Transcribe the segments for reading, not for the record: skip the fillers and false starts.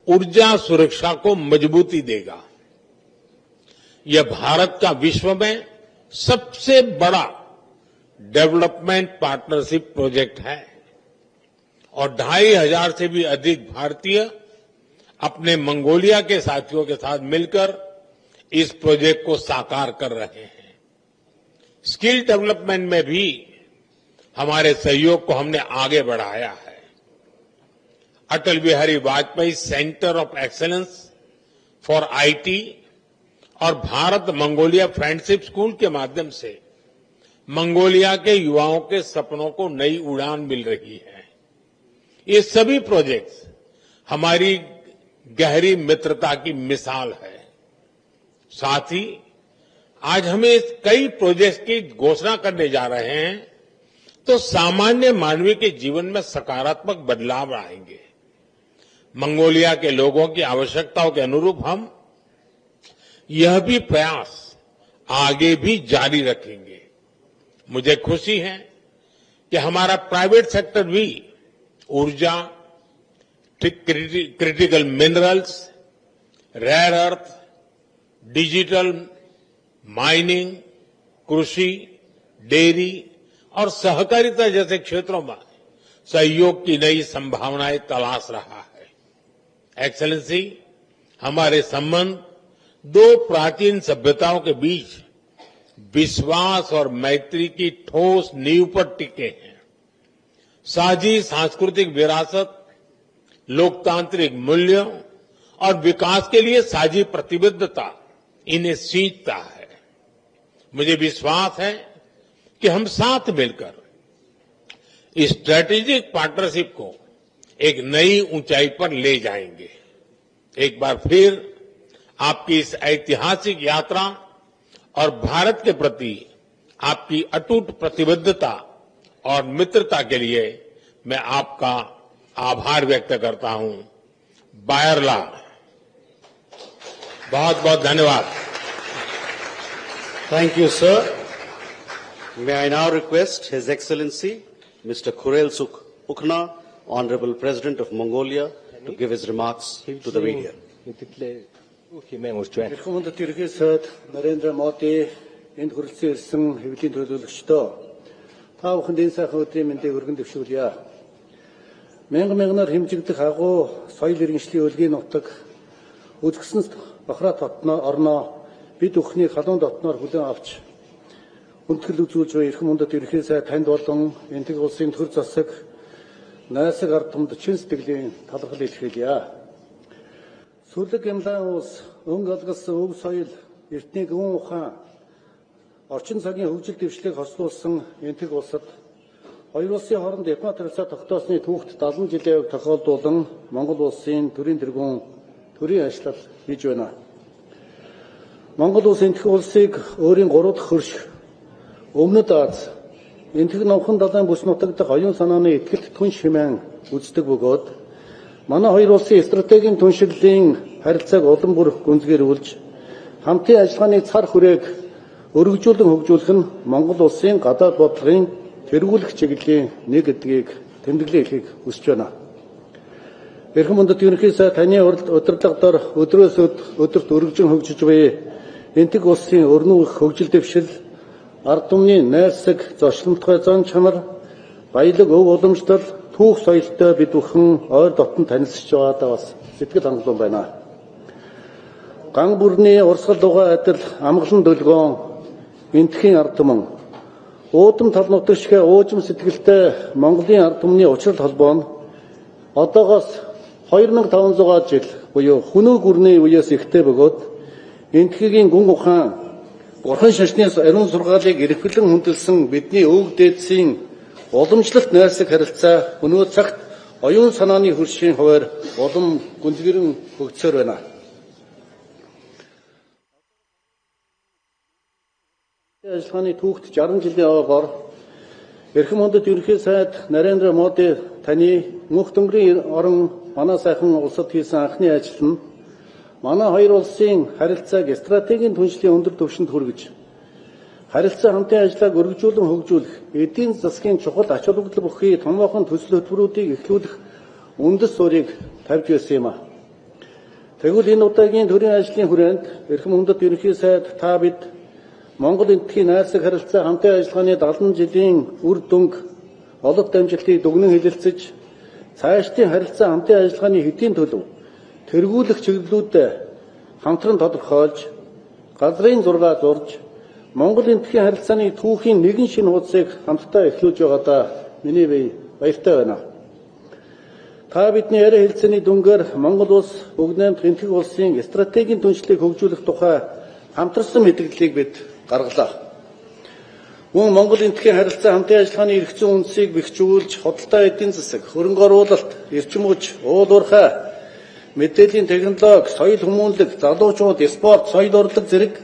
ऊर्जा सुरक्षा को मजबूती देगा। यह भारत का विश्व में सबसे बड़ा डेवलपमेंट पार्टनरशिप प्रोजेक्ट है और 2500 से भी अधिक भारतीय अपने मंगोलिया के साथियों के साथ मिलकर इस प्रोजेक्ट को साकार कर रहे हैं। स्किल डेवलपमेंट में भी हमारे सहयोग को हमने आगे बढ़ाया है। Atal Bihari Vajpayee centre of excellence for IT और भारत मंगोलिया फ्रेंडशिप स्कूल के माध्यम से मंगोलिया के युवाओं के सपनों को नई उड़ान मिल रही है। ये सभी प्रोजेक्ट्स हमारी गहरी मित्रता की मिसाल है। साथ ही आज हम इस कई प्रोजेक्ट्स की घोषणा करने जा रहे हैं तो सामान्य मानवीय के जीवन में सकारात्मक बदलाव आएंगे। मंगोलिया के लोगों की आवश्यकताओं के अनुरूप हम यह भी प्रयास आगे भी जारी रखेंगे। मुझे खुशी है कि हमारा प्राइवेट सेक्टर भी ऊर्जा, critical minerals, rare earth, digital, mining, कृषि, डेयरी और सहकारिता जैसे क्षेत्रों में सहयोग की नई संभावनाएं तलाश रहा है। एक्सेलेंसी, हमारे संबंध दो प्राचीन सभ्यताओं के बीच विश्वास और मैत्री की ठोस नींव पर टिके हैं। साझी सांस्कृतिक विरासत, लोकतांत्रिक मूल्यों और विकास के लिए साझी प्रतिबद्धता इन्हें सींचता है। मुझे विश्वास है कि हम साथ मिलकर इस स्ट्रेटेजिक पार्टनरशिप को एक नई ऊंचाई पर ले जाएंगे। एक बार फिर आपकी इस ऐतिहासिक यात्रा और भारत के प्रति आपकी अटूट प्रतिबद्धता और मित्रता के लिए मैं आपका आभार व्यक्त करता हूं। बायरला, बहुत बहुत धन्यवाद। Thank you, sir. May I now request His Excellency Mr. Khurelsukh Ukhnaa, Honorable President of Mongolia, to give his remarks to the media. Эрхэм Тэрхий сайд Нарендра Моди энд хүрэлцэн ирсэн хэвлийн төлөөлөгчдөө та бүхэнд энэ сайхан өдрийн мэндийг өргөн дэвшүүлье. Мянгаар хэмжигдэх агуу соёл иргэншлийн өлгийн нутаг үзэгсэн бохроо дотноо орноо бид өхний халуун дотноор хүлээн авч хүндэтгэл үзүүлж буй эрхэм Тэрхий сайд танд болон энтэг улсын төр засаг найсаг ард түмэнд чин сэтгэлийн талархал илэрхийлье. Сүлэг Гямлан улс өнгө алгалсан өв соёл, эртний гүн ухаан, орчин цагийн хөгжил дэвшлиг хослуулсан энтэг улсад хоёр улсын хооронд дипломат харилцаа тогтоосны түүхт 70 жилийн яваг тохиолдуулан Монгол улсын төрийн тэргүүн төрийн ажлал хийж байна. Монгол улс энтэг улсыг өөрийн 3 дахь хөрш өмнөд Аз энтэг номхон далайн бүс нутаг дахь оюун санааны ихтгэл түн шимэн үздэг бөгөөд манай хоёр улсын стратегийн түншлэлийн харилцааг улам бүр гүнзгийрүүлж хамтын ажиллагааны цар хүрээг өргөжүүлэн хөгжүүлэх нь Монгол улсын гадаад бодлогын тэргүүлэх чиглэлийн нэг гэдгийг тэмдэглэн хэлхийг хүсэж байна. Эрхэм Тэрхий сайд таны удирдлагаар өдрөөс өдөрт өргөжин хөгжиж буй энтэг улсын өрнөх хөгжил дэвшил, ард түмний найрсаг зочлонтгой зан чанар, баялаг өв уламжлал, түүх соёлтой бид бүхэн ойр дотн танилцж байгаадаа бас сэтгэл хангалуун байна. Ган бүрний урсгал дугай адил амгалан дөлгөөн энтхийн ард түмэн уудам тал нутагшгэ уужим сэтгэлтэй Монголын ард түмний учрал холбоо нь одоогоос 2500 жил буюу хүнүү гүрний үеэс ихтэй бөгөөд энтхийн гүн ухаан бурхан шашны ариун сургаалыг эрхлэн хүндэлсэн бидний өвөг дээдсийн уламжлалт найрсаг харилцаа өнөө цагт оюун санааны хөршийн хуваар улам гүнзгийрэн хөгжсөөр байна. Ажиллагааны түүхт 60 жилийн яваагаар эрхэм Тэрхий сайд Нарендра Моди таны мөнх төмрийн орон манай сайхан улсад хийсэн анхны ажил нь манай хоёр улсын харилцааг стратегийн түншлийн өндөр түвшинд хүргэж харилцаа хамтын ажлыг өргөжүүлэн хөгжүүлэх, эдийн засгийн чухал ач холбогдол бүхий томоохон төсөл хөтөлбөрүүдийг эхлүүлэх үндэс суурийг тавьж байсан юм а. Тэгвэл энэ удаагийн төрийн ажлын хүрээнд эрхэм хүндэт ерөнхий сайд та бид Монгол Энэтхийн найрсаг харилцаа хамтын ажиллагааны 70 жилийн үр дүнг олох дамжилтыг дүгнэн хэлэлцэж цаашдын харилцаа хамтын ажиллагааны хэдийн төлөв тэргүүлэх чиглэлүүдэд хамтран тодорхойлж газрын зураг зурж Монгол Энэтхийн харилцааны түүхийн нэгэн шинэ хуудсыг хамтдаа эхлүүлж байгаадаа миний бие баяртай байна. Та бидний яриа хэлцээний дүнгээр Монгол улс бүгд найрамдах энэтхэг улсын стратегийн түншлийг хөгжүүлэх тухай хамтарсан мэдээллийг бид гаргалаа. Мөн Монгол Энэтхийн харилцаа хамтын ажиллагааны эрх зүйн үндсийг бэхжүүлж, худалдаа эдийн засаг, хөрөнгө оруулалт, эрчим хүч, уул уурхай, мэдээллийн технологи, соёл хүмүүнлэг, залуучууд, спорт, соёл урлаг зэрэг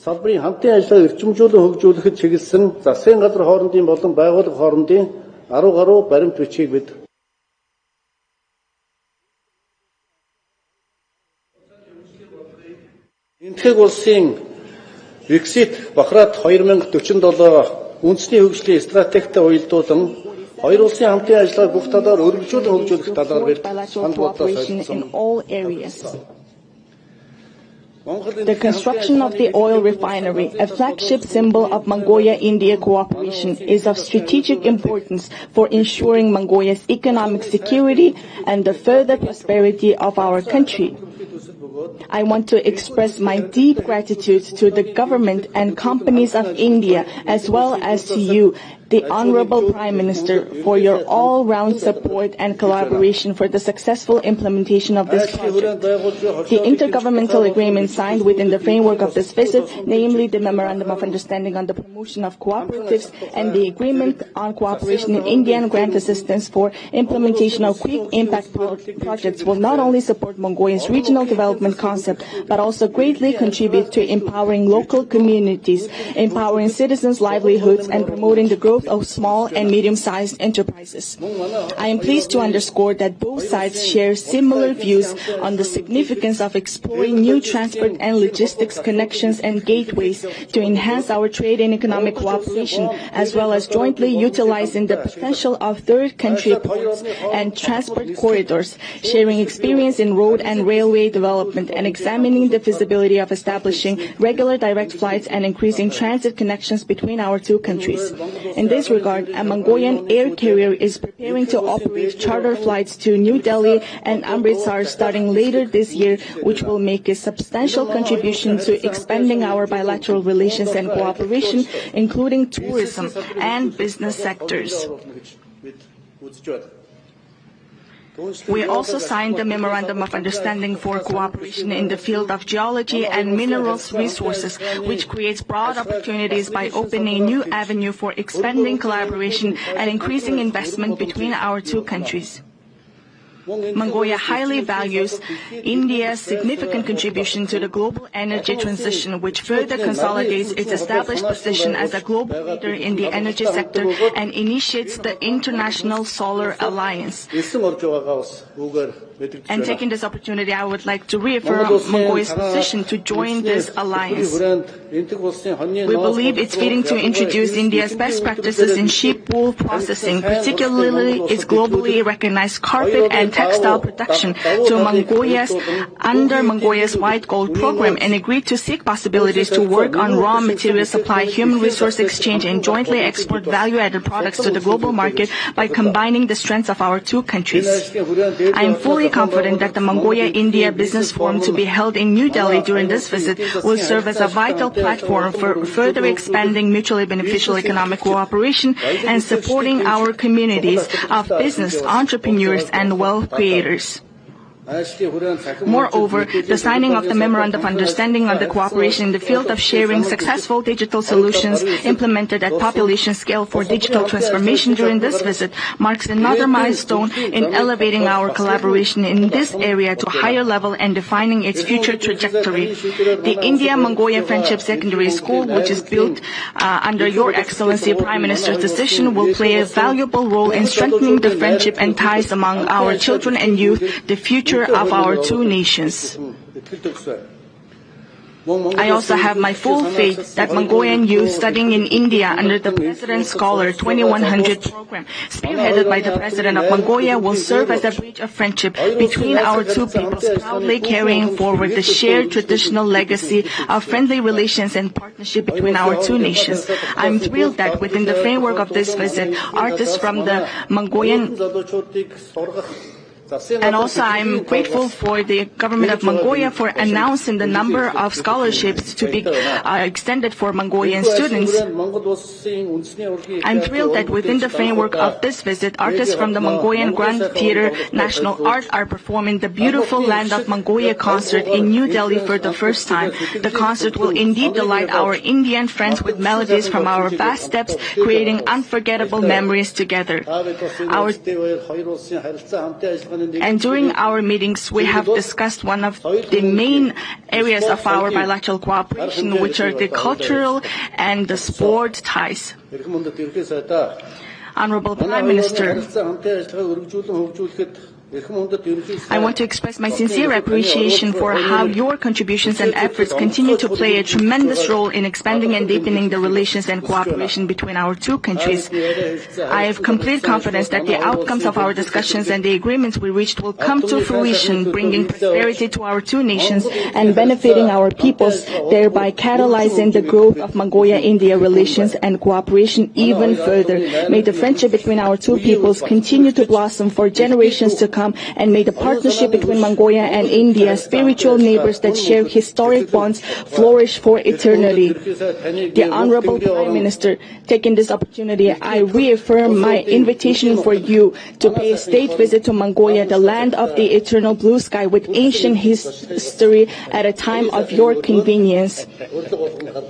салбарын хамтын ажиллагааг эрчимжүүлэн хөгжүүлэхэд чиглэсэн засгийн газар хоорондын болон байгууллага хоорондын 10 гаруй баримт бичгийг бид Энэтхэг улсын Виксит Бахрат 2047 үндэсний хөгжлийн стратегтэй уялдуулан хоёр улсын хамтын ажиллагааг бүх талаар өргөжүүлэн хөгжүүлэх талаар бид The construction of the oil refinery, a flagship symbol of Mongolia-India cooperation, is of strategic importance for ensuring Mongolia's economic security and the further prosperity of our country. I want to express my deep gratitude to the government and companies of India, as well as to you, the Honorable Prime Minister, for your all-round support and collaboration for the successful implementation of this project. The intergovernmental agreement signed within the framework of this visit, namely the Memorandum of Understanding on the Promotion of Cooperatives and the Agreement on Cooperation in India and Grant Assistance for Implementation of Quick Impact Projects, will not only support Mongolia's regional development concept, but also greatly contribute to empowering local communities, empowering citizens' livelihoods, and promoting the growth of small and medium-sized enterprises. I am pleased to underscore that both sides share similar views on the significance of exploring new transport and logistics connections and gateways to enhance our trade and economic cooperation, as well as jointly utilizing the potential of third country ports and transport corridors, sharing experience in road and railway development, and examining the feasibility of establishing regular direct flights and increasing transit connections between our two countries. In this regard, a Mongolian air carrier is preparing to operate charter flights to New Delhi and Amritsar starting later this year, which will make a substantial contribution to expanding our bilateral relations and cooperation, including tourism and business sectors. We also signed the Memorandum of Understanding for Cooperation in the field of geology and minerals resources, which creates broad opportunities by opening a new avenue for expanding collaboration and increasing investment between our two countries. Mongolia highly values India's significant contribution to the global energy transition, which further consolidates its established position as a global leader in the energy sector and initiates the International Solar Alliance. And taking this opportunity, I would like to reaffirm Mongolia's position to join this alliance. We believe it's fitting to introduce India's best practices in sheep wool processing, particularly its globally recognized carpet and textile production, to under Mongolia's White Gold program, and agreed to seek possibilities to work on raw material supply, human resource exchange, and jointly export value-added products to the global market by combining the strengths of our two countries. I am fully confident that the Mongolia-India Business Forum to be held in New Delhi during this visit will serve as a vital platform for further expanding mutually beneficial economic cooperation and supporting our communities of business, entrepreneurs, and wealth creators. Moreover, the signing of the Memorandum of Understanding on the cooperation in the field of sharing successful digital solutions implemented at population scale for digital transformation during this visit marks another milestone in elevating our collaboration in this area to a higher level and defining its future trajectory. The India-Mongolia Friendship Secondary School, which is built under Your Excellency Prime Minister's decision, will play a valuable role in strengthening the friendship and ties among our children and youth, the future of our two nations. I also have my full faith that Mongolian youth studying in India under the President's Scholar 2100 program, spearheaded by the President of Mongolia, will serve as a bridge of friendship between our two peoples, proudly carrying forward the shared traditional legacy of friendly relations and partnership between our two nations. I'm thrilled that within the framework of this visit, artists from the Mongolian and also I'm grateful for the government of Mongolia for announcing the number of scholarships to be extended for Mongolian students. I'm thrilled that within the framework of this visit, artists from the Mongolian Grand Theatre National Art are performing the Beautiful Land of Mongolia concert in New Delhi for the first time. The concert will indeed delight our Indian friends with melodies from our vast steppes, creating unforgettable memories together. And during our meetings, we have discussed one of the main areas of our bilateral cooperation, which are the cultural and the sport ties. Honorable Prime Minister, I want to express my sincere appreciation for how your contributions and efforts continue to play a tremendous role in expanding and deepening the relations and cooperation between our two countries. I have complete confidence that the outcomes of our discussions and the agreements we reached will come to fruition, bringing prosperity to our two nations and benefiting our peoples, thereby catalyzing the growth of Mongolia-India relations and cooperation even further. May the friendship between our two peoples continue to blossom for generations to come, and may the partnership between Mongolia and India, spiritual neighbors that share historic bonds, flourish for eternity. The Honorable Prime Minister, taking this opportunity, I reaffirm my invitation for you to pay a state visit to Mongolia, the land of the eternal blue sky with ancient history, at a time of your convenience.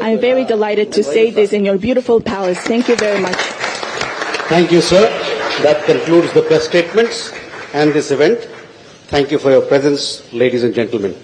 I am very delighted to say this in your beautiful palace. Thank you very much. Thank you, sir. That concludes the press statements and this event. Thank you for your presence, ladies and gentlemen.